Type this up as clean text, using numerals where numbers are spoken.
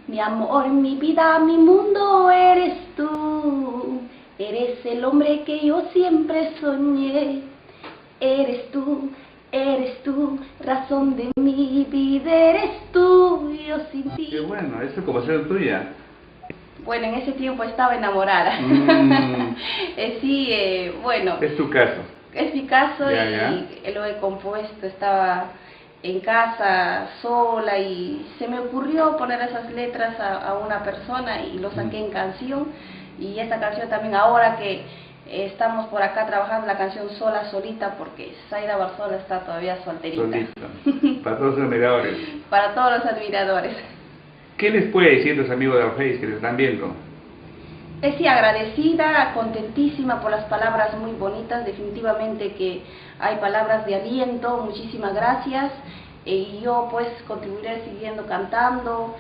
Mi amor, mi vida, mi mundo eres tú. Eres el hombre que yo siempre soñé. Eres tú, razón de mi vida, eres tú, yo sin ti. Qué bueno, eso es como ser tuya. Bueno, en ese tiempo estaba enamorada. Sí, bueno. Es tu caso. Es mi caso Ya. Y lo he compuesto. Estaba en casa sola y se me ocurrió poner esas letras a una persona y lo saqué en canción. Y esta canción también, ahora que estamos por acá trabajando la canción Sola Solita, porque Zaida Barzola está todavía solterita. Solito. Para todos los admiradores. Para todos los admiradores. ¿Qué les puede decir los amigos de Orfeis que les están viendo? Sí, agradecida, contentísima por las palabras muy bonitas, definitivamente que hay palabras de aliento, muchísimas gracias, y yo pues continuaré siguiendo cantando.